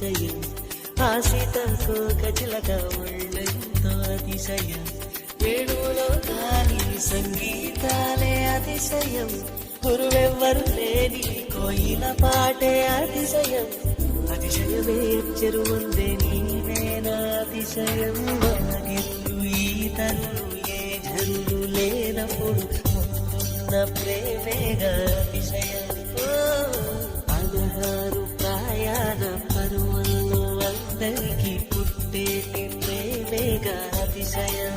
అతిశయం ఆ సీతకోక చిలక ఒళ్ళెంతో అతిశయం వేణువులో గాలి సంగీతాలే అతిశయం గురువెవ్వరు లేని కోయిల పాటే అతిశయం అతిశయమే చెరువుందే నీవేనా అతిశయం వాగిల్లు ఈతలు ఏ జల్లు లేనప్పుడు ముందున్న ప్రేమేగా అతిశయం పదహారు ప్రయాణ పరువల్లో అందరికీ పుట్టేటి ప్రేమేగా అతిశయం